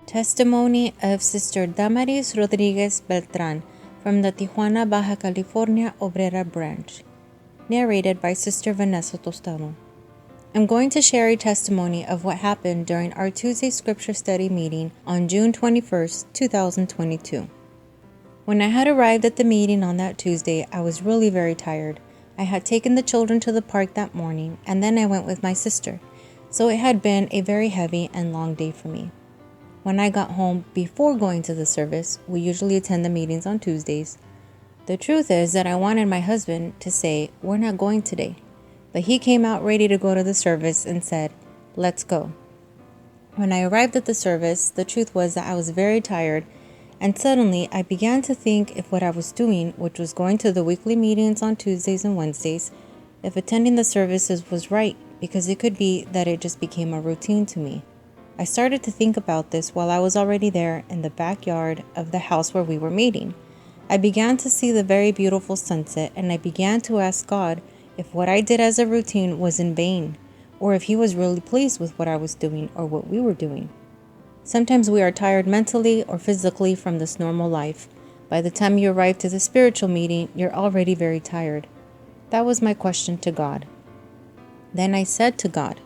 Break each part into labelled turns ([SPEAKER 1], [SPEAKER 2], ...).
[SPEAKER 1] Testimony of Sister Damaris Rodriguez Beltran from the Tijuana, Baja California Obrera Branch. Narrated by Sister Vanessa Tostado. I'm going to share a testimony of what happened during our Tuesday Scripture Study meeting on June 21st, 2022. When I had arrived at the meeting on that Tuesday, I was really very tired. I had taken the children to the park that morning, and then I went with my sister, so it had been a very heavy and long day for me. When I got home before going to the service, we usually attend the meetings on Tuesdays. The truth is that I wanted my husband to say, "We're not going today." But he came out ready to go to the service and said, "Let's go." When I arrived at the service, the truth was that I was very tired, and suddenly I began to think if what I was doing, which was going to the weekly meetings on Tuesdays and Wednesdays, if attending the services was right, because it could be that it just became a routine to me. I started to think about this while I was already there in the backyard of the house where we were meeting. I began to see the very beautiful sunset, and I began to ask God if what I did as a routine was in vain, or if He was really pleased with what I was doing or what we were doing. Sometimes we are tired mentally or physically from this normal life. By the time you arrive to the spiritual meeting, you're already very tired. That was my question to God. Then I said to God,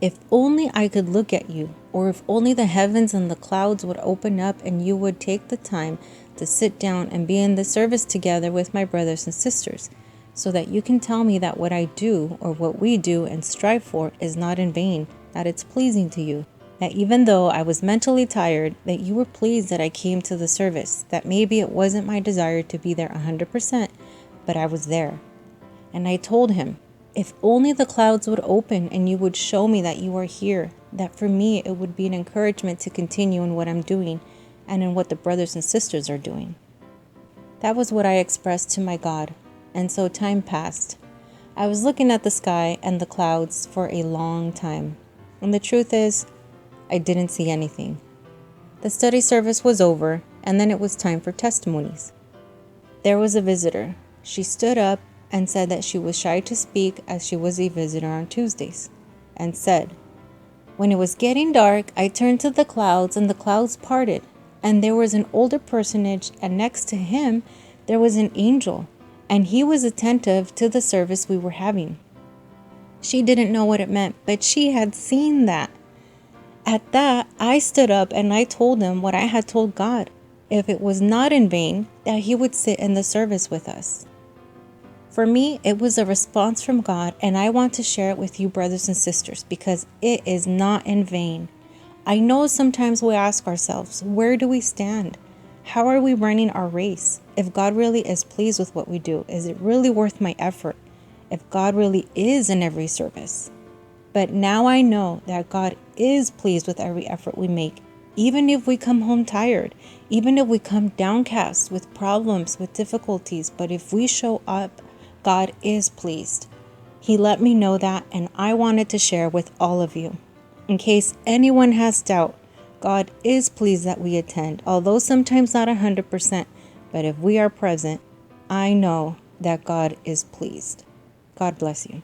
[SPEAKER 1] if only I could look at you, or if only the heavens and the clouds would open up and you would take the time to sit down and be in the service together with my brothers and sisters, so that you can tell me that what I do or what we do and strive for is not in vain, that it's pleasing to you, that even though I was mentally tired, that you were pleased that I came to the service, that maybe it wasn't my desire to be there 100%, but I was there. And I told Him, if only the clouds would open and you would show me that you are here, that for me it would be an encouragement to continue in what I'm doing and in what the brothers and sisters are doing. That was what I expressed to my God, and so time passed. I was looking at the sky and the clouds for a long time, and the truth is, I didn't see anything. The study service was over, and then it was time for testimonies. There was a visitor. She stood up and said that she was shy to speak as she was a visitor on Tuesdays, and said, "When it was getting dark, I turned to the clouds, and the clouds parted, and there was an older personage, and next to him there was an angel, and he was attentive to the service we were having." She didn't know what it meant, but she had seen that. At that, I stood up and I told him what I had told God, if it was not in vain, that He would sit in the service with us. For me, it was a response from God, and I want to share it with you, brothers and sisters, because it is not in vain. I know sometimes we ask ourselves, where do we stand? How are we running our race? If God really is pleased with what we do, is it really worth my effort? If God really is in every service? But now I know that God is pleased with every effort we make, even if we come home tired, even if we come downcast with problems, with difficulties. But if we show up, God is pleased. He let me know that, and I wanted to share with all of you. In case anyone has doubt, God is pleased that we attend, although sometimes not 100%, but if we are present, I know that God is pleased. God bless you.